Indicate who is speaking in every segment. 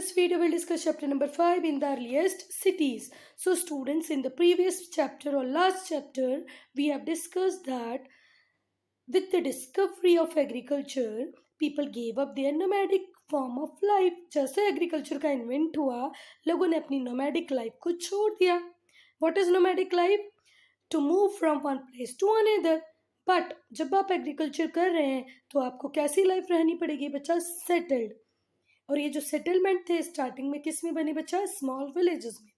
Speaker 1: this video we'll discuss chapter number 5 in the earliest cities. So students, in the previous chapter or last chapter, we have discussed that with the discovery of agriculture, people gave up their nomadic form of life. जैसे agriculture का invent हुआ, लोगों ने अपनी nomadic life को छोड़ दिया. What is nomadic life? To move from one place to another. But जब आप एग्रीकल्चर कर रहे हैं तो आपको कैसी लाइफ रहनी पड़ेगी बच्चा? सेटल्ड. और ये जो सेटलमेंट थे स्टार्टिंग में किस में बने बच्चा? स्मॉल विलेजेस में.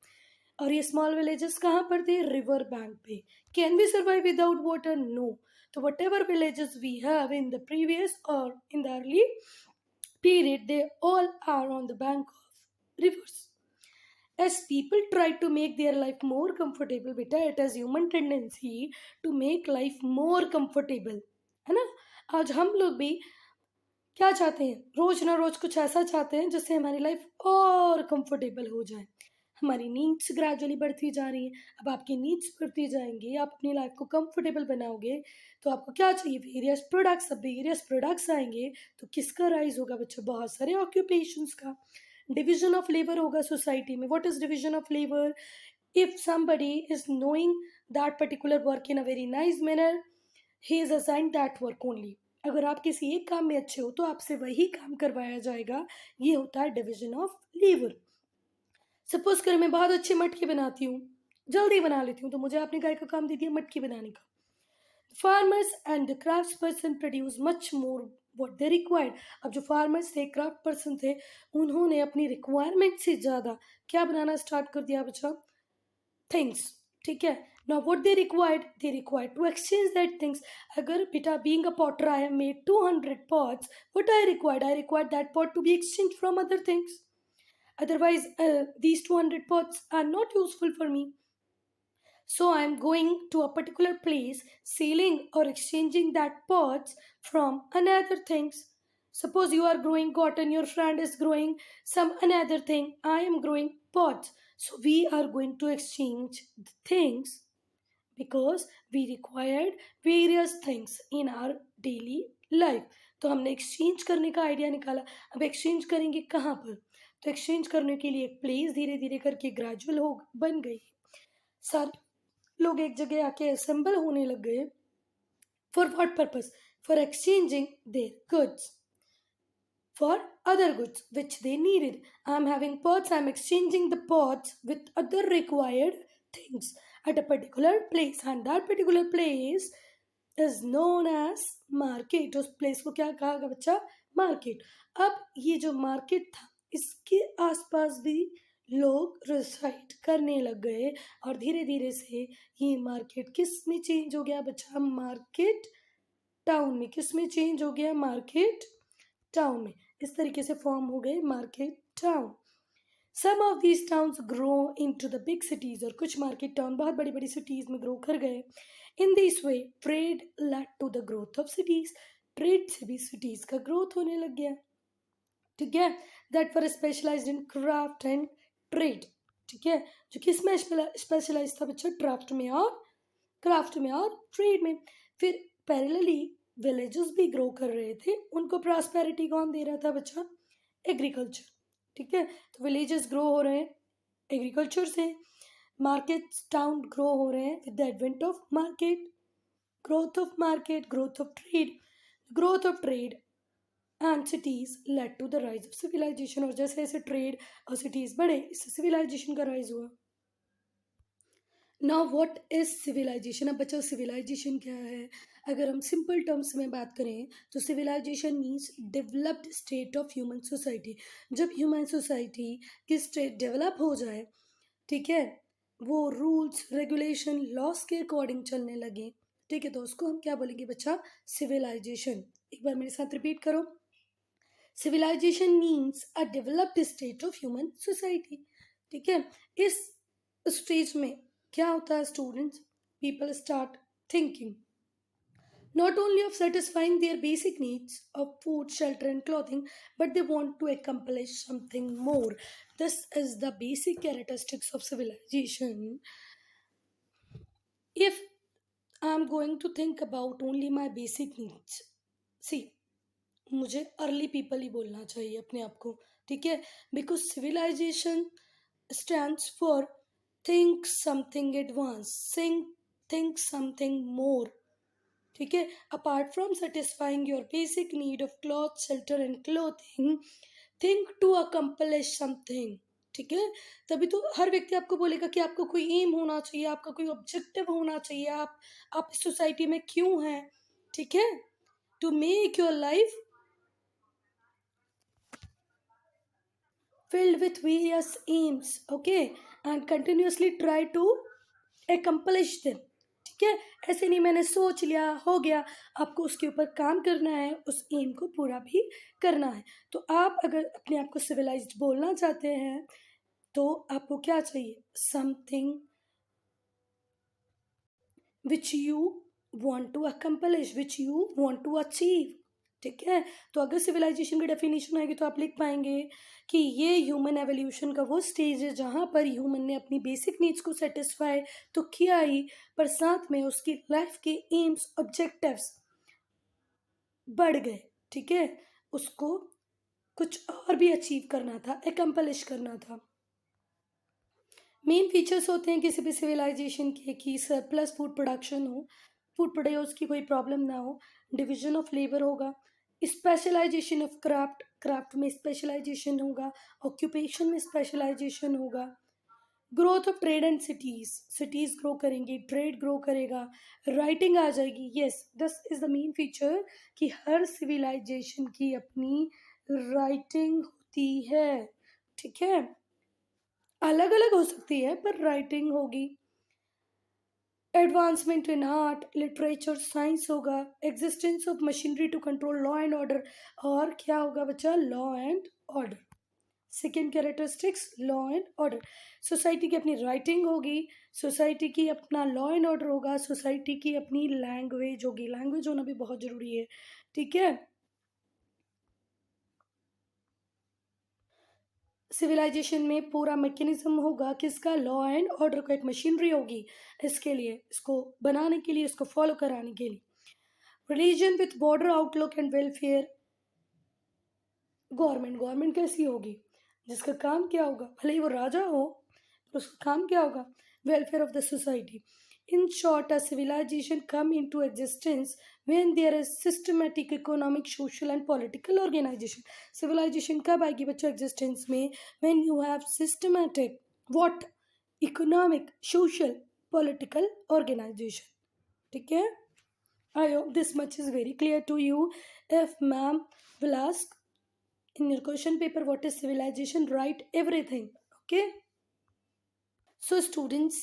Speaker 1: और ये स्मॉल विलेजेस कहाँ पर थे? रिवर बैंक पे. Can we survive without water? No. तो whatever villages we have in the previous और in the early period, they all are on the bank of rivers. As people try to make their life more comfortable, beta, it has human tendency to make life more comfortable, है ना? आज हम लोग भी क्या चाहते हैं? रोज ना रोज कुछ ऐसा चाहते हैं जिससे हमारी लाइफ और कंफर्टेबल हो जाए. हमारी नीड्स ग्रेजुअली बढ़ती जा रही हैं. अब आपकी नीड्स बढ़ती जाएंगी, आप अपनी लाइफ को कंफर्टेबल बनाओगे तो आपको क्या चाहिए? Various products. अब वेरियस प्रोडक्ट्स आएंगे तो किसका राइज होगा बच्चा? बहुत सारे ऑक्यूपेशंस का. डिविजन ऑफ लेबर होगा सोसाइटी में. What is division of labour? If somebody is knowing that particular work in a very nice manner, he is assigned that work only. अगर आप किसी एक काम में अच्छे हो तो आपसे वही काम करवाया जाएगा. ये होता है डिविजन ऑफ लेबर. सपोज कर मैं बहुत अच्छे मटके बनाती हूँ, जल्दी बना लेती हूँ, तो मुझे आपने काय का काम दे दिया? मटके बनाने का. Farmers and the craft person produce much more what they required. अब जो फार्मर्स थे, क्राफ्ट पर्सन थे, उन्होंने अपनी रिक्वायरमेंट से ज़्यादा क्या बनाना स्टार्ट कर दिया बच्चा? थिंग्स. ठीक है. Now what they required to exchange that things. अगर बेटा being a potter I have made 200 pots, what I required that pot to be exchange from other things. Otherwise, these 200 pots are not useful for me. So I am going to a particular place, selling or exchanging that pots from another things. Suppose you are growing cotton, your friend is growing some another thing. I am growing pots. So we are going to exchange the things because we required various things in our daily life. तो हमने exchange करने का idea निकाला. अब exchange करेंगे कहाँ पर? तो एक्सचेंज करने के लिए एक प्लेस धीरे धीरे करके ग्रेजुअल हो बन गई. सारे लोग एक जगह आके असेंबल होने लग गए. For what purpose? For exchanging their goods for other goods which they needed. I am having pots, I am exchanging the pots with other required things at a particular place, and that particular place is known as market. उस place को क्या कहा गया बच्चा? Market. अब ये जो market था इसके आसपास भी लोग रिसाइड करने लग गए और धीरे धीरे से ये मार्केट किस में चेंज हो गया बच्चा? मार्केट टाउन में. किस में चेंज हो गया? मार्केट टाउन में. इस तरीके से फॉर्म हो गए market town. Some of these towns grow into the big cities. और कुछ मार्केट टाउन बहुत बड़ी बड़ी सिटीज में ग्रो कर गए. In this way trade led to the growth of cities. Trade से भी सिटीज का ग्रोथ होने लग गया. ठीक है. That were specialised in craft and trade. ठीक है. जो किस में स्पेशलाइज था बच्चा? क्राफ्ट में और ट्रेड में. फिर पैरेलली विलेजेस भी ग्रो कर रहे थे. उनको प्रॉस्पेरिटी कौन दे रहा था बच्चा? एग्रीकल्चर. ठीक है. तो विलेजेस ग्रो हो रहे हैं एग्रीकल्चर से. मार्केट टाउन ग्रो हो रहे हैं with the advent of market. Growth of trade and cities led to the rise of civilisation. और जैसे जैसे ट्रेड और सिटीज बढ़े इससे सिविलाइजेशन का राइज हुआ. Now what is civilisation? अब बच्चा सिविलाइजेशन क्या है? अगर हम सिंपल टर्म्स में बात करें तो civilisation means developed state of human society. जब ह्यूमन सोसाइटी की स्टेट डेवलप हो जाए, ठीक है, वो रूल्स रेगुलेशन लॉस के अकॉर्डिंग चलने लगे, ठीक है, तो उसको हम क्या बोलेंगे बच्चा? सिविलाइजेशन. एक बार मेरे साथ रिपीट करो. Civilisation means a developed state of human society. ठीक है. इस स्टेज में क्या होता है students? People start thinking not only of satisfying their basic needs of food, shelter and clothing, but they want to accomplish something more. This is the basic characteristics of civilization. If I am going to think about only my basic needs, see, मुझे early people ही बोलना चाहिए अपने आप को. ठीक है, because civilisation stands for think something advance, think something more, ठीक है, apart from satisfying your basic need of cloth shelter and clothing, think to accomplish something, ठीक है। तभी तो हर व्यक्ति आपको बोलेगा कि आपको कोई एम होना चाहिए, आपका कोई ऑब्जेक्टिव होना चाहिए, आप इस सोसाइटी में क्यों हैं, ठीक है, to make your life filled with various aims, okay, and continuously try to accomplish them, ठीक है। ऐसे नहीं मैंने सोच लिया हो गया, आपको उसके ऊपर काम करना है, उस एम को पूरा भी करना है। तो आप अगर अपने आप को सिविलाइज्ड बोलना चाहते हैं तो आपको क्या चाहिए, something which you want to accomplish, which you want to achieve, ठीक है। तो अगर सिविलाइजेशन की डेफिनेशन आएगी तो आप लिख पाएंगे कि ये ह्यूमन एवोल्यूशन का वो स्टेज है जहाँ पर ह्यूमन ने अपनी बेसिक नीड्स को सेटिस्फाई तो किया ही, पर साथ में उसकी लाइफ के एम्स ऑब्जेक्टिव्स बढ़ गए, ठीक है, उसको कुछ और भी अचीव करना था, एकम्पलिश करना था। मेन फीचर्स होते हैं किसी भी सिविलाइजेशन के कि सरप्लस फूड प्रोडक्शन हो, फूड प्रोड्यूस की कोई प्रॉब्लम ना हो, डिवीजन ऑफ लेबर होगा, स्पेशलाइजेशन ऑफ क्राफ्ट, क्राफ्ट में स्पेशलाइजेशन होगा, ऑक्यूपेशन में स्पेशलाइजेशन होगा, growth of trade and cities, cities grow करेंगी, ट्रेड ग्रो करेगा, राइटिंग आ जाएगी। Yes, this is the main feature कि हर सिविलाइजेशन की अपनी राइटिंग होती है, ठीक है, अलग अलग हो सकती है पर राइटिंग होगी। Advancement in art, literature, science होगा, existence of machinery to control law and order, और क्या होगा बच्चा, law and order. Second characteristics, law and order, society की अपनी राइटिंग होगी, सोसाइटी की अपना लॉ एंड ऑर्डर होगा, सोसाइटी की अपनी लैंग्वेज होगी, लैंग्वेज होना भी बहुत जरूरी है, ठीक है। सिविलाइजेशन में पूरा मैकेनिज्म होगा किसका, लॉ एंड ऑर्डर का, एक मशीनरी होगी इसके लिए, इसको बनाने के लिए, इसको फॉलो कराने के लिए। Religion with border outlook and welfare, government, government कैसी होगी, जिसका काम क्या होगा, भले ही वो राजा हो पर उसका काम क्या होगा, welfare of the society. In short, a civilization come into existence when there is systematic economic, social and political organization. Civilization कब आएगी बच्चों existence में, when you have systematic what, economic, social, political organization, ठीक है। I hope this much is very clear to you. If ma'am will ask in your question paper what is civilization, write everything, okay. So students,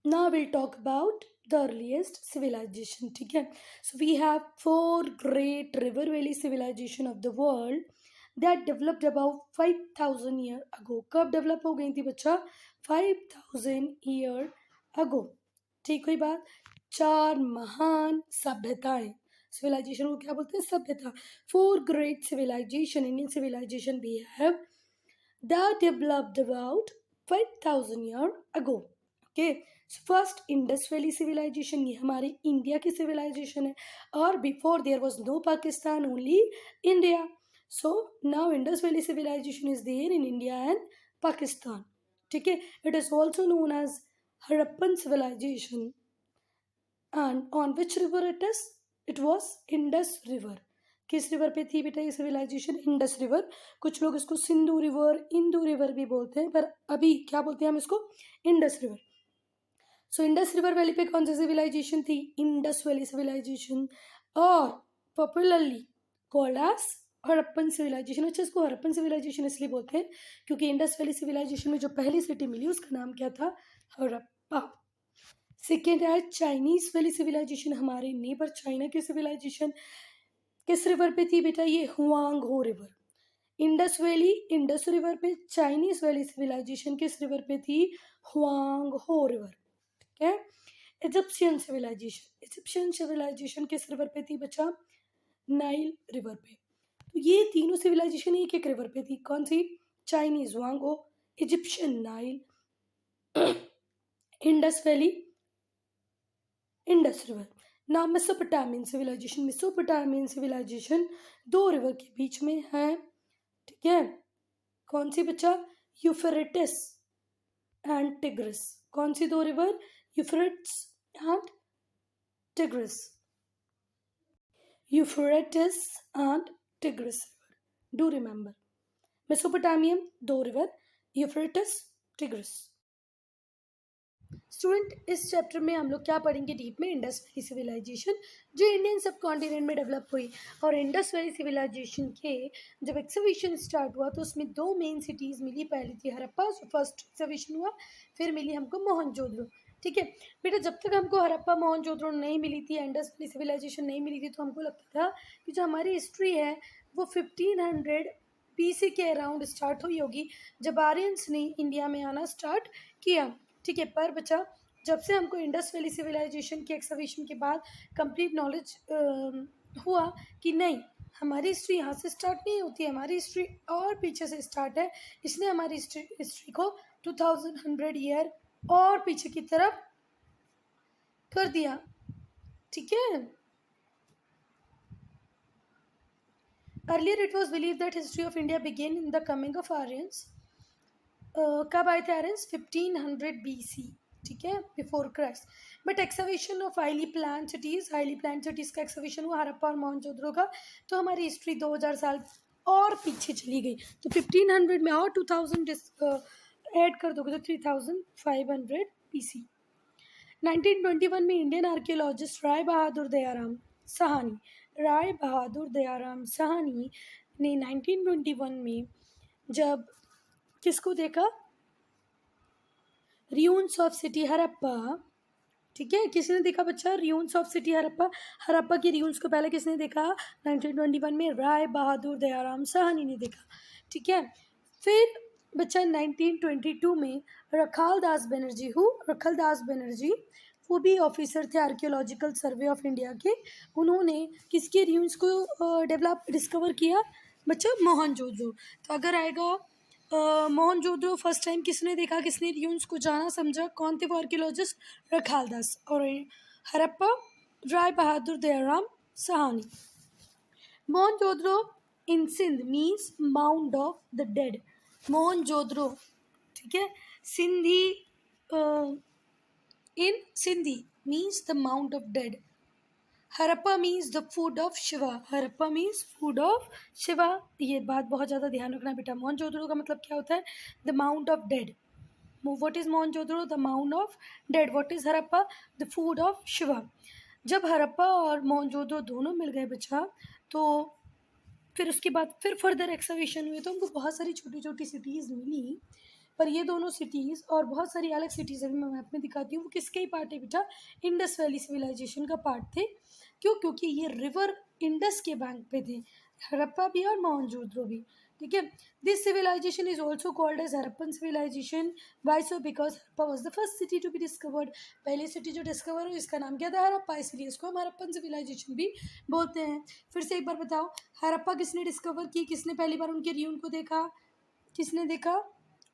Speaker 1: now we'll talk about the earliest civilization, ठीक है। So we have 4 great river valley civilization of the world that developed about 5000 year ago. कब develop हो गई थी बच्चा, 5000 year ago, ठीक हुई बात। 4 महान सभ्यताएं, civilization को क्या बोलते हैं, सभ्यता। 4 great civilization, Indian civilization we have that developed about 5000 year ago, okay. First Indus valley civilisation, ये हमारे इंडिया की सिविलाइजेशन है, और before there was no Pakistan, only India, so now Indus valley civilisation is there in India and Pakistan, ठीक है। It is also known as Harappan civilisation, and on which river it is, it was Indus river. किस river पे थी बेटा ये civilisation, Indus river. कुछ लोग इसको सिंधु रिवर, इंदू रिवर भी बोलते हैं, पर अभी क्या बोलते हैं हम इसको, Indus river. So Indus river valley पे कौन सी सिविलाइजेशन थी, इंडस वैली सिविलाइजेशन, और popularly called as Harappan civilisation. अच्छा, इसको हड़प्पन सिविलाइजेशन इसलिए बोलते हैं क्योंकि इंडस वैली सिविलाइजेशन में जो पहली सिटी मिली उसका नाम क्या था, हड़प्पा। सेकेंड है चाइनीज वैली सिविलाइजेशन, हमारे नेबर चाइना की सिविलाइजेशन। किस रिवर पे थी बेटा, ये हुआंग हो river. Indus valley, Indus river पे, चाइनीज वैली सिविलाइजेशन किस रिवर पे थी, हुआंग हो रिवर, ठीक है। इजिप्शियन सिविलाइजेशन, इजिप्शियन सिविलाइजेशन किस रिवर पे थी बच्चा, नाइल रिवर पे। तो ये तीनों सिविलाइजेशन एक एक रिवर पे थी, कौन सी, चाइनीज वांगो, Egyptian Nile, Indus valley, Indus river. ना Mesopotamian civilisation, Mesopotamian civilisation 2 river के बीच में है, ठीक है। कौन सी बच्चा? Euphrates and Tigris. कौन सी दो river? Euphrates and Tigris. Euphrates and Tigris river, do remember. Mesopotamia दो रिवर, यूफ्रेटिस, टिग्रिस। स्टूडेंट, इस चैप्टर में हम लोग क्या पढ़ेंगे डीप में? इंडस वैली सिविलाइजेशन, जो इंडियन सब कॉन्टिनेंट में डेवलप हुई। और इंडस वैली सिविलाइजेशन के जब एक्सकवेशन स्टार्ट हुआ तो उसमें दो मेन सिटीज़ मिली। पहली थी हड़प्पा, जो फर्स्ट एक्सकवेशन हुआ, फिर मिली हमको मोहनजोदड़ो। ठीक है बेटा, जब तक हमको हड़प्पा मोहनजोदड़ो नहीं मिली थी, इंडस वैली सिविलाइजेशन नहीं मिली थी, तो हमको लगता था कि जो हमारी हिस्ट्री है वो 1500 BC के अराउंड स्टार्ट हुई होगी, जब आर्यंस ने इंडिया में आना स्टार्ट किया। ठीक है, पर बच्चा जब से हमको इंडस वैली सिविलाइजेशन के एक्सकवेशन के बाद कंप्लीट नॉलेज हुआ कि नहीं, हमारी हिस्ट्री यहाँ से स्टार्ट नहीं होती है, हमारी हिस्ट्री और पीछे से स्टार्ट है, इसने हमारी हिस्ट्री को 2100 ईयर और पीछे की तरफ कर दिया। ठीक है, earlier it was believe that history of India began in the coming of Aryans. कब आए थे आर्यंस? 1500 BC। ठीक है, before Christ. But excavation of highly plan cities का एक्सकवेशन हुआ हड़प्पा और मोहनजोदड़ो का, तो हमारी हिस्ट्री 2000 साल और पीछे चली गई। तो 1500 में और 2000 ऐड कर दोगे तो 3500 BC। 1921 में इंडियन आर्कियोलॉजिस्ट राय बहादुर दयाराम साहनी ने 1921 में जब किसको देखा? Ruins of city Harappa. ठीक है, किसने देखा बच्चा? Ruins of city Harappa. Harappa की रियून्स को पहले किसने देखा? 1921 में राय बहादुर दयाराम साहनी ने देखा। ठीक है, फिर बच्चा 1922 में रखाल दास बनर्जी, वो भी ऑफिसर थे आर्कियोलॉजिकल सर्वे ऑफ इंडिया के। उन्होंने किसके रियून्स को डिस्कवर किया? बच्चा मोहनजोदड़ो। तो अगर आएगा मोहनजोदड़ो फर्स्ट टाइम किसने देखा, किसने रियून्स को जाना समझा? कौन थे वो आर्कियोलॉजिस्ट? रखाल दास। और Harappa Rai Bahadur Dayaram Sahni. Mohenjodaro in Sindh means mound of the dead. Mohenjodaro, ठीक है, Sindhi in Sindhi means the mount of dead. Harappa means the food of Shiva. ये बात बहुत ज़्यादा ध्यान रखना बेटा। मोहनजोदड़ो का मतलब क्या होता है? The mount of dead. What is Mohenjodaro? The mount of dead. What is Harappa? The food of Shiva. जब हड़प्पा और मोहनजोदड़ो दोनों मिल गए बच्चा, तो फिर उसके बाद फिर फर्दर एक्सकवेशन हुए, तो हमको बहुत सारी छोटी छोटी सिटीज़ मिली। पर ये दोनों सिटीज़ और बहुत सारी अलग सिटीज़ अभी मैं मैप में दिखाती हूँ, वो किसके ही पार्ट है बेटा? इंडस वैली सिविलाइजेशन का पार्ट थे। क्यों? क्योंकि ये रिवर इंडस के बैंक पे थे, हड़प्पा भी और मोहनजोदड़ो भी। ठीक है, this civilisation is also called as Harappan civilisation. Why so? Because Harappa was the first city to be discovered. पहली सिटी जो डिस्कवर हुई इसका नाम क्या था? हड़प्पा, इसलिए इसको हम हड़प्पन सिविलाइजेशन भी बोलते हैं। फिर से एक बार बताओ, हड़प्पा किसने डिस्कवर की? किसने पहली बार उनके रियून को देखा? किसने देखा?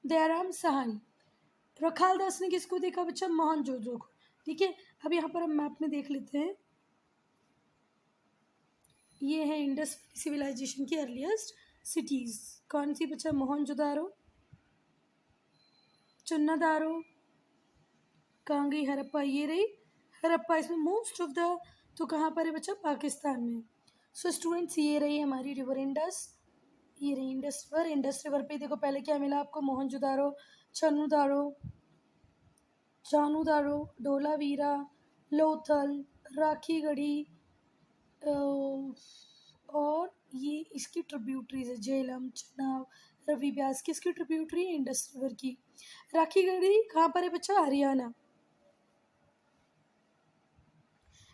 Speaker 1: दयाराम साहनी। रखाल दास ने किसको देखा बच्चा? मोहनजोदड़ो को। ठीक है, अब यहाँ पर हम मैप में देख लेते हैं। ये है इंडस सिविलाइजेशन की अर्लीस्ट सिटीज़। कौन सी बच्चा? मोहनजोदारो, चुन्नादारो, कहाँ गई हड़प्पा? ये रही हड़प्पा। इसमें मोस्ट ऑफ द तो कहाँ पर है बच्चा? पाकिस्तान में। सो स्टूडेंट्स, ये रही हमारी रिवर इंडस। ये रही इंडस रिवर पे देखो पहले क्या मिला आपको? मोहनजोदारो, जानूदारो, धोलावीरा, लोथल, राखीगढ़ी, और ये इसकी ट्रिब्यूटरीज है, झेलम, चनाब, रवि ब्यास। किसकी ट्रिब्यूटरी है? इंडस रिवर की। राखीगढ़ी कहाँ पर है बच्चा? हरियाणा।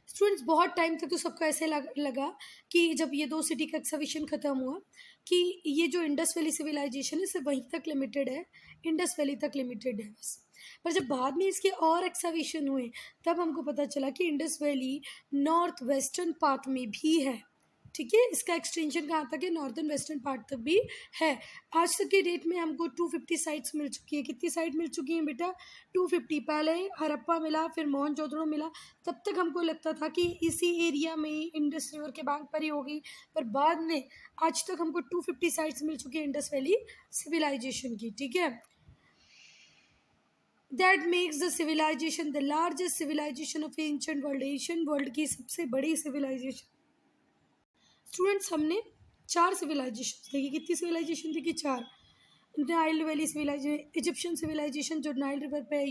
Speaker 1: स्टूडेंट्स, बहुत टाइम तक तो सबको ऐसे लगा कि जब ये दो सिटी का एक्सकवेशन ख़त्म हुआ कि ये जो इंडस वैली सिविलाइजेशन है सिर्फ वहीं तक लिमिटेड है, इंडस वैली तक लिमिटेड है बस। पर जब बाद में इसके और एक्सकवेशन हुए तब हमको पता चला कि Indus valley north western part में भी है। ठीक है, इसका एक्सटेंशन कहाँ तक है, नॉर्दर्न वेस्टर्न पार्ट तक भी है। आज तक के डेट में हमको 250 साइट्स मिल चुकी है। कितनी साइट मिल चुकी हैं बेटा, 250। पहले हड़प्पा मिला, फिर मोहनजोदड़ो मिला। तब तक हमको लगता था कि इसी एरिया में इंडस रिवर के बैंक पर ही होगी, पर बाद में आज तक हमको 250 साइट्स मिल चुकी है इंडस वैली सिविलाइजेशन की। ठीक है, that makes the civilisation the largest civilisation of ancient world. Asian world की सबसे बड़ी सिविलाइजेशन। स्टूडेंट्स, हमने 4 सिविलाइजेशन देखी। कितनी सिविलाइजेशन देखी, 4। Nile valley civilisation, Egyptian civilisation जो नाइल रिवर पे है,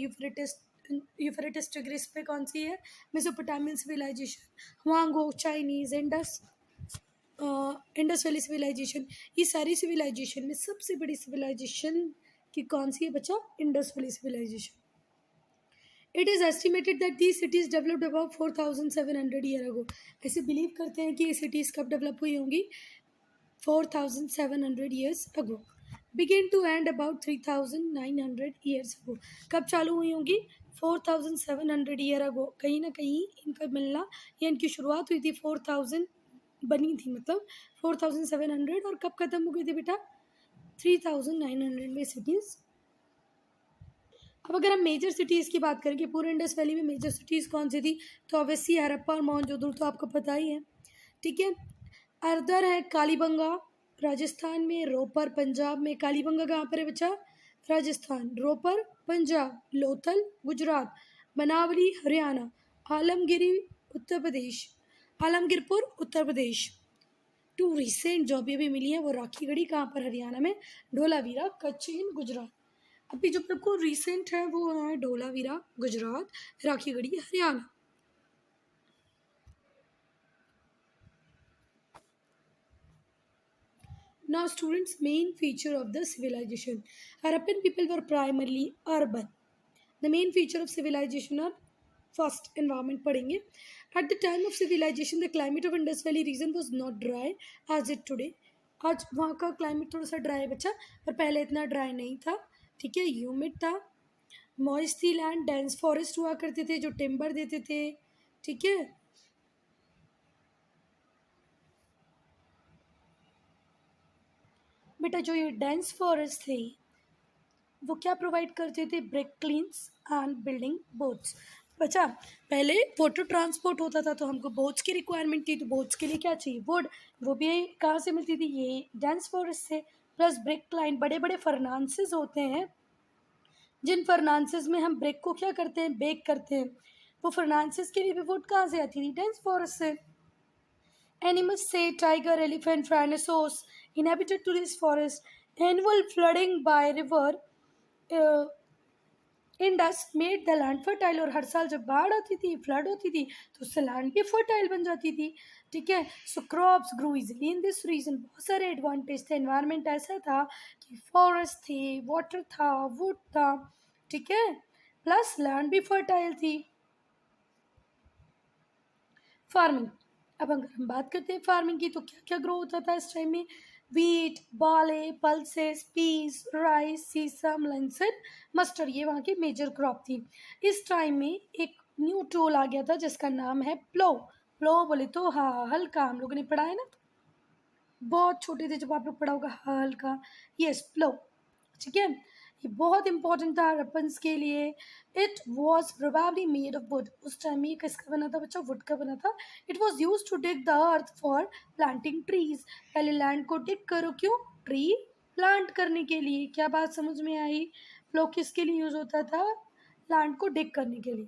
Speaker 1: यूफ्रेटिस टिग्रिस पे कौन सी है, Mesopotamian civilisation, Huang Ho Chinese, Indus valley civilisation. ये सारी सिविलाइजेशन में सबसे बड़ी सिविलाइजेशन की कौन सी है बच्चा, Indus valley civilisation. It is estimated that these cities developed about 4700 year ago. ऐसे बिलीव करते हैं कि ये सिटीज़ कब डेवलप हुई होंगी, 4700 years ago. Begin to end about 3900 years ago. कब चालू हुई होंगी, 4700 ईयर अगो। कहीं ना कहीं इनका मिलना या इनकी शुरुआत हुई थी 4000 बनी थी, मतलब 4700, और कब ख़त्म हो गई थी बेटा, 3900 में सिटीज़। अब अगर हम मेजर सिटीज़ की बात करें कि पूरे इंडस वैली में मेजर सिटीज़ कौन सी थी, तो ऑब्वियसली हड़प्पा और मोहनजोदड़ो तो आपको पता ही है। ठीक है, अदर है कालीबंगा राजस्थान में, रोपर पंजाब में। कालीबंगा कहाँ पर है बच्चा, राजस्थान। रोपर पंजाब, लोथल गुजरात, बनावली हरियाणा, आलमगिरी उत्तर प्रदेश, आलमगीरपुर उत्तर प्रदेश। टू रिसेंट जो अभी मिली है वो राखीगढ़ी कहाँ पर, हरियाणा में, धोलावीरा कच्छ इन गुजरात। अभी जो बिल्कुल रिसेंट है वो है Dholavira Gujarat, Rakhigarhi Haryana. Now students, main feature of the civilization. Harappan people were primarily urban. The main feature of civilization are first environment पढ़ेंगे. At the time of civilization, the climate of Indus Valley region was not dry as it today. आज वहाँ का climate थोड़ा सा dry है बच्चा, पर पहले इतना ड्राई नहीं था। ठीक है, ह्यूमिड था, मॉइस्ट थी लैंड, डेंस फॉरेस्ट हुआ करते थे जो टिम्बर देते थे। ठीक है, बेटा जो ये डेंस फॉरेस्ट थे वो क्या प्रोवाइड करते थे, brick cleans and building boats. बच्चा पहले वाटर ट्रांसपोर्ट होता था तो हमको बोट्स की रिक्वायरमेंट थी, तो बोट्स के लिए क्या चाहिए, वुड। वो भी कहाँ से मिलती थी, ये डेंस फॉरेस्ट से। प्लस ब्रिक क्लाइन, बड़े बड़े फर्नांसेस होते हैं जिन फर्नांसेस में हम ब्रिक को क्या करते हैं, बेक करते हैं। वो फर्नांसेस के लिए भी वुड कहाँ से आती थी, डेंस फॉरेस्ट से। Animals say tiger, elephant, rhinoceros inhabited to this forest. Annual flooding by river uh, Indus made the land fertile। और हर साल जब बाढ़ आती थी, फ्लड होती थी, तो उससे लैंड भी फर्टाइल बन जाती थी। ठीक है, so crops grow easily in this region. बहुत सारे एडवांटेज थे। एनवायरनमेंट ऐसा था कि फॉरेस्ट थी, वाटर था, वुड था। ठीक है, प्लस लैंड भी फर्टाइल थी। फार्मिंग, अब अगर हम बात करते हैं फार्मिंग की, तो क्या क्या ग्रो होता था इस टाइम में, वीट, बाले, पल्सेस, पीस, राइस, सीसम, लंसन, मस्टर्ड, ये वहाँ की मेजर क्रॉप थी। इस टाइम में एक न्यू टूल आ गया था जिसका नाम है प्लो। प्लो बोले तो हाँ, हल्का, हम लोगों ने पढ़ा है ना, बहुत छोटे थे जब आप लोग पढ़ा होगा हल्का, यस प्लो। ठीक है, ये बहुत इंपॉर्टेंट था हड़प्पन्स के लिए। It was probably made of wood. उस टाइम में किसका बना था बच्चा, वुड का बना था। It was use to dig the earth for planting trees. पहले लैंड को डिग करो, क्यों, ट्री प्लांट करने के लिए। क्या बात समझ में आई, प्लो किसके लिए यूज होता था, लैंड को डिग करने के लिए।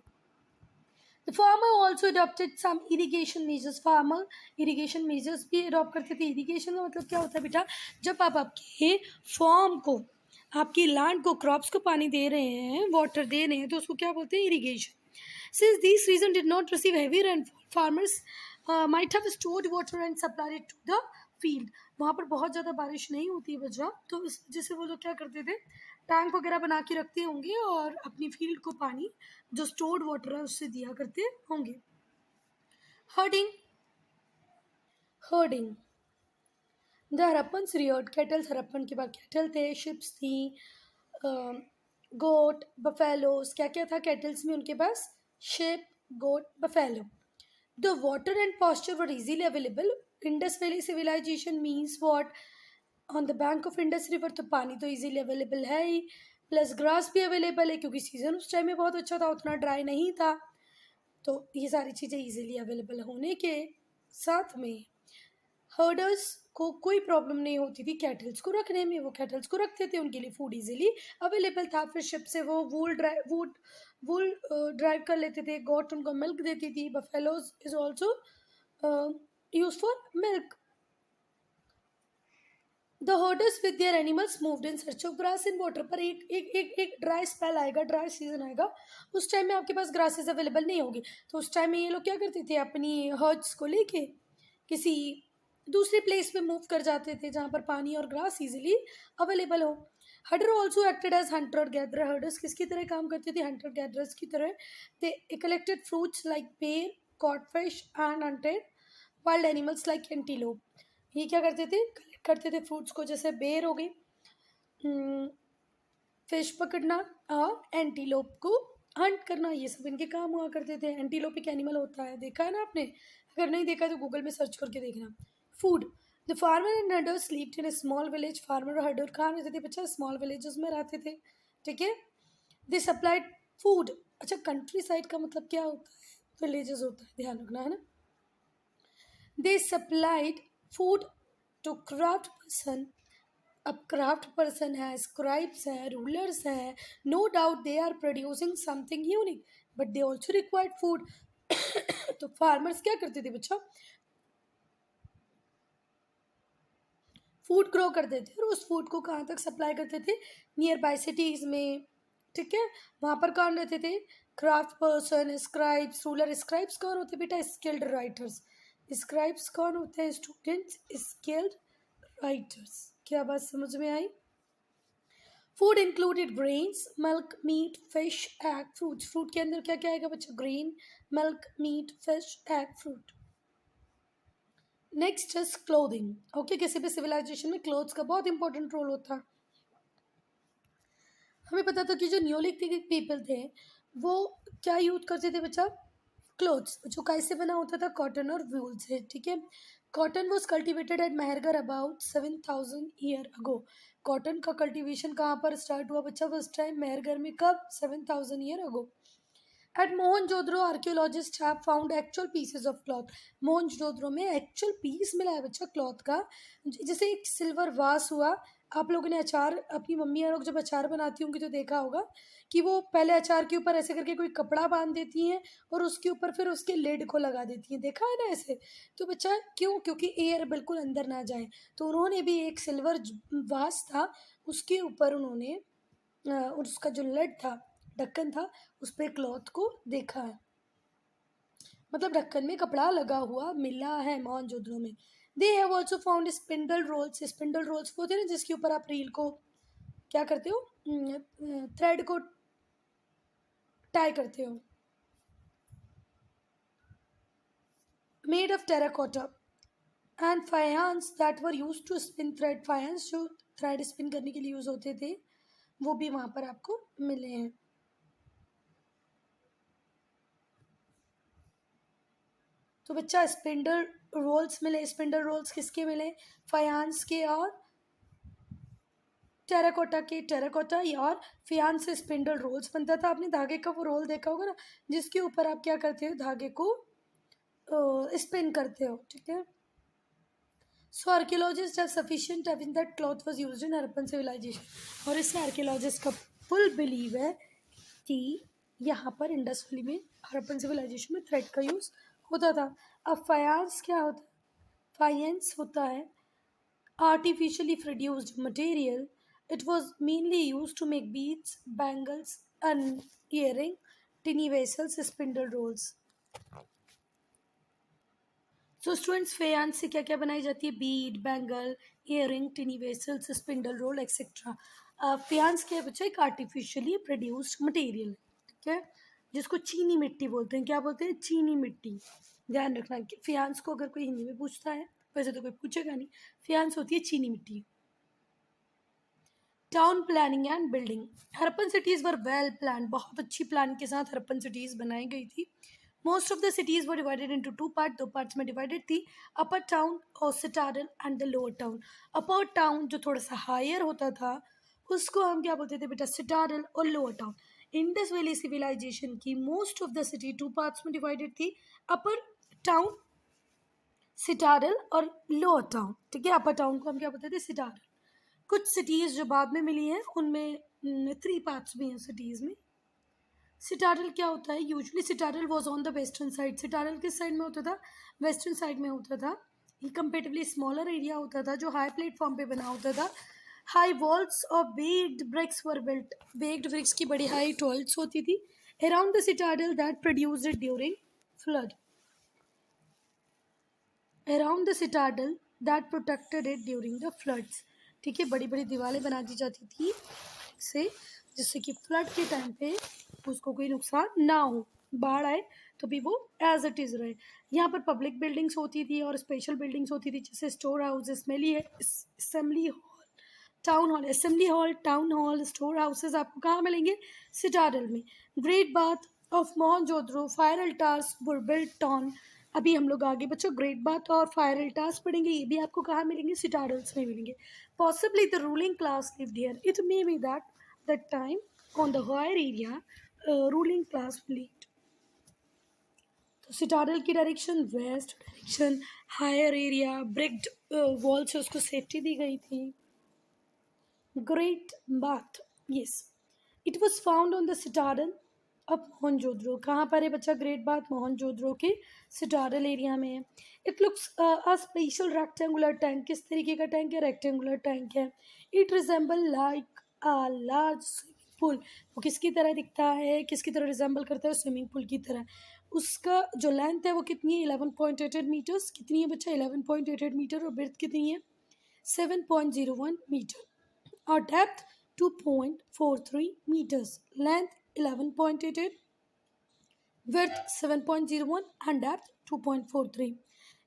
Speaker 1: The farmer also adopted some irrigation measures. Farmer irrigation measures भी adopt करते थे। irrigation का मतलब क्या होता है बेटा, जब आप आपके फॉर्म को, आपकी लैंड को, क्रॉप्स को पानी दे रहे हैं, वाटर दे रहे हैं, तो उसको क्या बोलते हैं, irrigation. Since these regions did not receive heavy rainfall, farmers might have stored water and supplied it to the field. वहाँ पर बहुत ज़्यादा बारिश नहीं होती वजह, तो इस वजह से वो लोग क्या करते थे, टैंक वगैरह बना के रखते होंगे और अपनी फील्ड को पानी जो स्टोर्ड वाटर है उससे दिया करते होंगे। Herding, herding, the Harappan Rudyard kettles. Harappan के पास कैटल थे, शिप्स थी, गोट, बफेलोस, क्या क्या था कैटल्स में उनके पास, sheep, goat, buffalo. The water and pasture were easily available Indus valley civilisation means what? On the bank of Indus river, तो पानी तो इजीली अवेलेबल है ही, प्लस ग्रास भी अवेलेबल है क्योंकि सीजन उस टाइम में बहुत अच्छा था, उतना ड्राई नहीं था। तो ये सारी चीज़ें इजीली अवेलेबल होने के साथ में हर्डर्स को कोई प्रॉब्लम नहीं होती थी कैटल्स को रखने में, वो कैटल्स को रखते थे, उनके लिए फूड इजीली अवेलेबल था। फिर शिप से वो वूल ड्राइव कर लेते थे, गॉट उनको मिल्क देती थी, buffaloes is also use for milk. The herders with their animals moved in search of grass in water, पर एक ड्राई स्पेल आएगा, ड्राई सीजन आएगा, उस टाइम में आपके पास ग्रासेस अवेलेबल नहीं होगी, तो उस टाइम में ये लोग क्या करते थे, अपनी हर्ड्स को लेके किसी दूसरे प्लेस में मूव कर जाते थे जहाँ पर पानी और ग्रास इजीली अवेलेबल हो। Herder also acted as hunter gatherer, herders किसकी तरह काम करते थे, हंटर गैदरर्स की तरह। They collected fruits like pear, caught fish and hunted wild animals like antelope. ये क्या करते थे, कलेक्ट करते थे फ्रूट्स को, जैसे बेर हो गई, फिश पकड़ना और एंटीलोप को हंट करना, ये सब इनके काम हुआ करते थे। एंटीलोप एक एनिमल होता है, देखा है ना आपने? अगर नहीं देखा तो गूगल में सर्च करके देखना। Food, the farmer and हर्डर slept in A small village, farmer और हर्डर कहाँ रहते थे बच्चा, स्मॉल विलेजेस में रहते थे, ठीक है। दे सप्लाइड फूड, अच्छा कंट्री साइड का मतलब क्या होता है, विलेजेस होता है, ध्यान रखना है ना। They supplied food to craft person, अब क्राफ्ट पर्सन है, स्क्राइब्स है, रूलर्स है, no doubt they are producing something unique, but they also required food. तो फार्मर्स क्या करते थे बच्चा, फूड ग्रो करते थे और उस फूड को कहाँ तक सप्लाई करते थे, नियर बाय सिटीज़ में, ठीक है। वहाँ पर कौन रहते थे, craft person, scribes, ruler. Scribes कौन होते बेटा, स्किल्ड राइटर्स। स्क्राइब्स कौन होते हैं स्टूडेंट्स, स्किल्ड राइटर्स। क्या बात समझ में आई? Food included grains, milk, meat, fish, egg, fruit. Fruit के अंदर क्या क्या आएगा बच्चा, grain, milk, meat, fish, egg, fruit. Next is clothing, okay. किसी भी सिविलाइजेशन में क्लोथ्स का बहुत इंपॉर्टेंट रोल होता है। हमें पता था कि जो न्योलिथिक पीपल थे वो क्या यूज करते थे बच्चा, क्लोथ्स, जो कैसे बना होता था, कॉटन और वूल से, ठीक है। Cotton was cultivated at Mehrgarh about 7000 year ago. Cotton का कल्टीवेशन कहाँ पर स्टार्ट हुआ बच्चा, फर्स्ट टाइम मेहरगढ़ में, कब, 7000 year ago. At Mohenjo-daro, archaeologists have found actual pieces of cloth. Mohenjodaro में एक्चुअल पीस मिला है बच्चा क्लॉथ का, जैसे एक सिल्वर वास हुआ। आप लोगों ने अचार, अपनी मम्मी लोग जब अचार बनाती होंगी तो देखा होगा कि वो पहले अचार के ऊपर ऐसे करके कोई कपड़ा बांध देती हैं और उसके ऊपर फिर उसके लिड को लगा देती हैं, देखा है ना ऐसे। तो बच्चा क्यों, क्योंकि एयर बिल्कुल अंदर ना जाए, तो उन्होंने भी एक सिल्वर वास था, उसके ऊपर उन्होंने उसका जो लिड था, ढक्कन था, उस पर क्लॉथ को देखा है, मतलब ढक्कन में कपड़ा लगा हुआ मिला है मोहनजोदड़ो में। They have also found spindle whorls, spindle whorls वो होते हैं ना जिसके ऊपर आप रील को क्या करते हो, थ्रेड को टाई करते हो, made of terracotta and faience that were used to spin thread. Faience जो थ्रेड स्पिन करने के लिए यूज होते थे वो भी वहां पर आपको मिले हैं। तो बच्चा स्पिंडल रोल्स मिले, स्पिंडल रोल्स किसके मिले, फायांस के और टेराकोटा के। टेराकोटा और फायांस से स्पिंडल रोल्स बनता था। आपने धागे का वो रोल देखा होगा ना जिसके ऊपर आप क्या करते हो, धागे को स्पिन करते हो, ठीक है। So archaeologist have sufficient evidence that cloth was used in Harappan civilisation, और इससे आर्कियोलॉजिस्ट का फुल बिलीव है कि यहाँ पर इंडस वैली में हड़प्पन सिविलाइजेशन में थ्रेड का यूज़ होता था। अब फायांस क्या होता है, फाइनेंस होता है artificially produced material. It was mainly used to make beads, bangles, and earring, tinny vessels, spindle rolls. So students, fayan से क्या क्या बनाई जाती है, bead, bangle, earring, tiny vessels, spindle roll etcetera. Faience क्या बच्चा, एक आर्टिफिशियली प्रोड्यूस्ड मटेरियल, ठीक है, जिसको चीनी मिट्टी बोलते हैं। क्या बोलते हैं, चीनी मिट्टी। ध्यान रखना कि फायांस को अगर कोई हिंदी में पूछता है, वैसे तो कोई पूछेगा नहीं, फायांस होती है चीनी मिट्टी। Town planning and building, Harappan cities were well plan, बहुत अच्छी प्लान के साथ हड़प्पन सिटीज़ बनाई गई थी। Most of the cities were divided into two part, दो पार्ट्स में डिवाइडेड थी, अपर टाउन और citadel and the lower town. Upper town जो थोड़ा सा हायर होता था उसको हम क्या बोलते थे बेटा, सिटाडल और lower town. Indus valley civilisation की most of the city two parts में डिवाइडेड थी, अपर टाउन सिटाडल और लोअर टाउन। ठीक है, अपर टाउन को हम क्या बोलते थे, सिटाडल। कुछ सिटीज जो बाद में मिली हैं उनमें 3 पार्ट्स भी हैं सिटीज में। सिटाडल क्या होता है, usually citadel was on the western side. Citadel किस साइड में होता था, वेस्टर्न साइड में होता था। ये कंपेरेटिवली स्मॉलर एरिया होता था जो हाई प्लेटफॉर्म पे बना होता था। हाई वॉल्स और baked bricks were built, baked bricks की बड़ी हाई वॉल्स होती थी around the citadel that produced it during flood, around the citadel that protected it during the floods. ठीक है, बड़ी बड़ी दीवारें बना दी जाती थी से, जिससे कि फ्लड के टाइम पे उसको कोई नुकसान ना हो, बाढ़ आए तो भी वो एज इट इज़ रहे। यहाँ पर पब्लिक बिल्डिंग्स होती थी और स्पेशल बिल्डिंग्स होती थी, जैसे store house, assembly hall, town hall. Assembly hall, town hall, store houses आपको कहाँ मिलेंगे, सिटाडल में। Great bath of Mohenjodaro, fire altars were built on, अभी हम लोग आगे बच्चों ग्रेट बाथ और फायर अल्टार्स पढ़ेंगे, ये भी आपको कहाँ मिलेंगे, सिटाडल्स में मिलेंगे। Possibly the ruling class lived here, it may be that that time on the higher area ruling class lived। तो सिटाडल की direction west direction, higher area, bricked wall से उसको सेफ्टी दी गई थी। Great bath, yes, it was found on the citadel of Mohenjodaro. कहाँ पर है बच्चा, ग्रेट बाथ मोहनजोदड़ो के सिटाडल एरिया में है। It looks a special rectangular tank, किस तरीके का टैंक है, रेक्टेंगुलर टैंक है। It resemble like a large swimming pool, वो किसकी तरह दिखता है, किसकी तरह रिजेंबल करता है, स्विमिंग पूल की तरह। उसका जो लेंथ है वो कितनी है, 11.88 मीटर्स, कितनी है बच्चा, 11.88 मीटर, और ब्रेथ कितनी है, 7.01 मीटर, और depth 2.43 meters, length 11.88, width 7.01 and depth 2.43.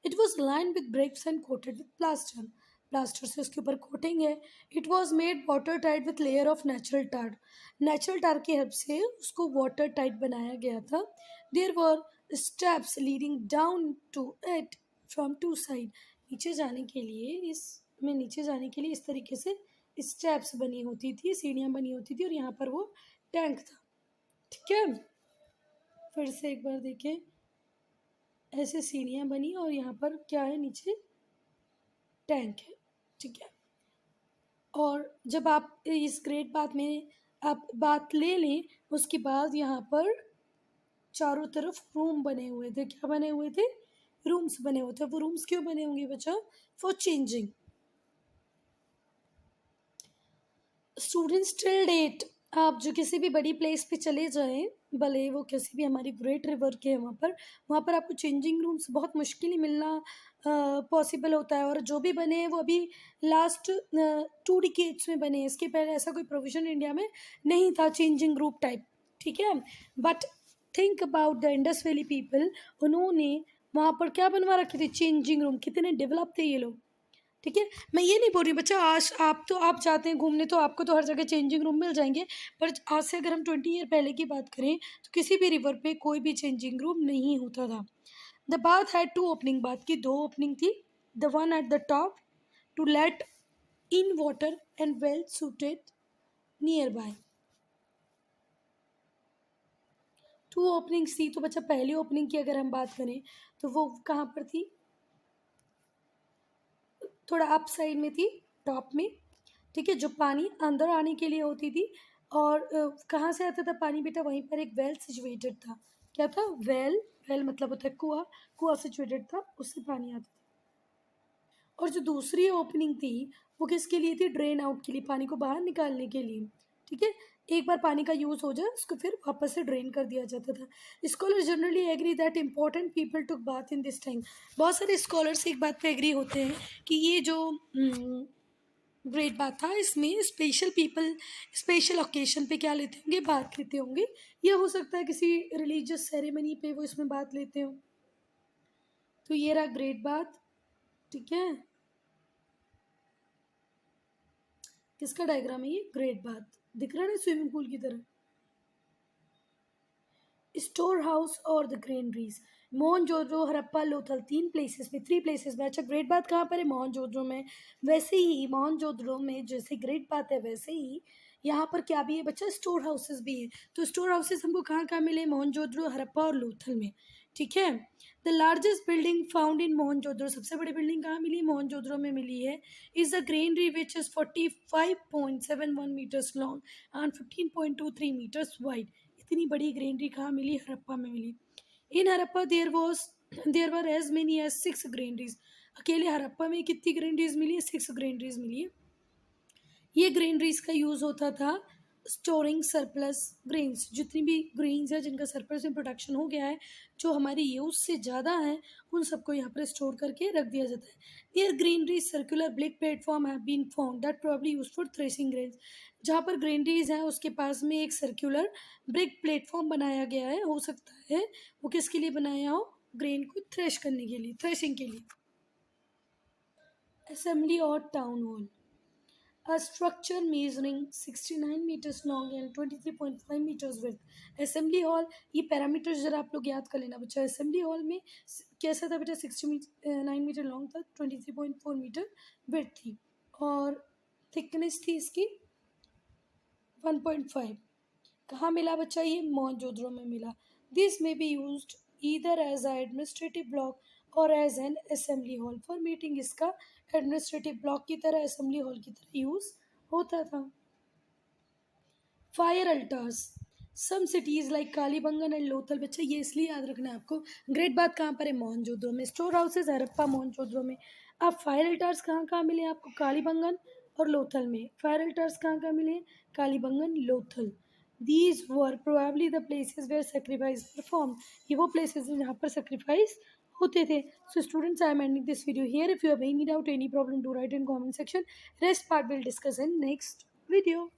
Speaker 1: It was lined with bricks and coated with plaster. Plaster से उसके ऊपर कोटिंग है। It was made water tight with layer of natural tar, natural tar की help से उसको water tight बनाया गया था। There were steps leading down to it from two side, नीचे जाने के लिए इसमें नीचे जाने के लिए इस तरीके से स्टेप्स बनी होती थी, सीढ़ियाँ बनी होती थी, और यहाँ पर वो टैंक था। ठीक है, फिर से एक बार देखें, ऐसे सीढ़ियाँ बनी और यहाँ पर क्या है, नीचे टैंक है। ठीक है, और जब आप इस ग्रेट बाथ में आप बात ले लें, उसके बाद यहाँ पर चारों तरफ रूम बने हुए थे। क्या बने हुए थे, रूम्स बने हुए थे। वो रूम्स क्यों बने होंगे बच्चा, for changing students till date. आप जो किसी भी बड़ी प्लेस पे चले जाएं, भले वो किसी भी हमारी ग्रेट रिवर के है, वहाँ पर आपको चेंजिंग रूम्स बहुत मुश्किल ही मिलना पॉसिबल होता है। और जो भी बने हैं वो अभी लास्ट 2 डिकेड्स में बने हैं, इसके पहले ऐसा कोई प्रोविजन इंडिया में नहीं था चेंजिंग रूम टाइप। ठीक है, but think about the Indus valley people, उन्होंने वहाँ पर क्या बनवा रखे थे, चेंजिंग रूम। कितने डेवलप थे ये लोग। ठीक है, मैं ये नहीं बोल रही बच्चा, आज आप जाते हैं घूमने तो आपको तो हर जगह चेंजिंग रूम मिल जाएंगे, पर आज से अगर हम 20 ईयर पहले की बात करें तो किसी भी रिवर पे कोई भी चेंजिंग रूम नहीं होता था। The bath had 2 opening, bath की 2 ओपनिंग थी। The one at the top to let in water and well suited nearby. 2 openings थी, तो बच्चा पहली ओपनिंग की अगर हम बात करें तो वो कहाँ पर थी, थोड़ा अप साइड में थी, टॉप में। ठीक है, जो पानी अंदर आने के लिए होती थी। और कहाँ से आता था पानी बेटा, वहीं पर एक वेल सिचुएटेड था। क्या था, वेल, वेल मतलब होता है कुआं, कुआं सिचुएटेड था, उससे पानी आता था। और जो दूसरी ओपनिंग थी वो किसके लिए थी, ड्रेन आउट के लिए, पानी को बाहर निकालने के लिए। ठीक है, एक बार पानी का यूज़ हो जाए उसको फिर वापस से ड्रेन कर दिया जाता था। Scholar generally agree that important people took bath in this time, बहुत सारे स्कॉलर्स एक बात पे एग्री होते हैं कि ये जो ग्रेट बात था, इसमें स्पेशल पीपल स्पेशल ओकेशन पे क्या लेते होंगे, बात लेते होंगे। ये हो सकता है किसी रिलीजियस सेरेमनी पे वो इसमें बात लेते हो। तो ये रहा ग्रेट बात। ठीक है, किसका डायग्राम है ये, ग्रेट बाथ, दिख रहा है ना स्विमिंग पूल की तरह। स्टोर हाउस और द ग्रेनरीज। मोहनजोदड़ो, हड़प्पा, लोथल, तीन प्लेसेस में, थ्री प्लेसेस में। अच्छा, ग्रेट बात कहाँ पर है? मोहनजोदड़ो में। वैसे ही मोहनजोदड़ो में जैसे ग्रेट बात है, वैसे ही यहाँ पर क्या भी है बच्चा? स्टोर हाउसेस भी है। तो स्टोर हाउसेस हमको कहाँ कहाँ मिले? मोहनजोदड़ो, हड़प्पा और लोथल में। ठीक है। The largest building found in Mohenjodaro, सबसे बड़ी बिल्डिंग कहाँ मिली? मोहनजोदड़ो में मिली है। Is the granary which is 45.71 metres long and 15.23 metres wide. इतनी बड़ी ग्रेनरी कहाँ मिली? हड़प्पा में मिली। In Harappa there were as many as 6 granaries. अकेले हड़प्पा में कितनी ग्रेनरीज मिली है? 6 ग्रेनरीज मिली है। ये ग्रेनरीज का यूज़ होता था स्टोरिंग सरप्लस ग्रेन्स। जितनी भी ग्रेन्स है जिनका सरप्लस में प्रोडक्शन हो गया है, जो हमारी यूज़ से ज़्यादा है, उन सबको यहाँ पर स्टोर करके रख दिया जाता है। Near granaries circular brick platform have been found that probably use for threshing grains. जहाँ पर ग्रेनरीज हैं उसके पास में एक सर्कुलर ब्रिक प्लेटफॉर्म बनाया गया है। हो सकता है वो किसके लिए बनाया हो? ग्रेन को थ्रेश करने के लिए, थ्रेशिंग के लिए। असेंबली और town hall. A structure measuring 69 meters long and 23.5 meters width. Assembly hall, ये पैरामीटर्स जरा आप लोग याद कर लेना बच्चा। असेंबली हॉल में कैसा था बेटा? 69 मीटर लॉन्ग था, 23.4 मीटर विड्थ थी, और थिकनेस थी इसकी 1.5। कहाँ मिला बच्चा? ये मोहनजोदड़ो में मिला। This may be used either as a administrative block और as an assembly hall for meeting. इसका एडमिनिस्ट्रेटिव ब्लॉक की तरह, असेंबली हॉल की तरह यूज होता था। Fire altars. Some cities like Kalibangan and Lothal. बच्चा ये इसलिए याद रखना है आपको, ग्रेट बात कहाँ पर है? मोहनजोदड़ो में। स्टोर हाउसेज हड़प्पा, मोहनजोदड़ो में। अब फायर अल्टार्स कहाँ कहाँ मिले आपको? कालीबंगन और लोथल में। फायर अल्टार्स कहाँ कहाँ मिले? Kalibangan, Lothal. These were probably the places where sacrifice performed. ये वो places हैं जहाँ पर sacrifice होते थे। So students, I am ending this video here. If you have any doubt, any problem, do write in comment section. Rest part we'll discuss in next video.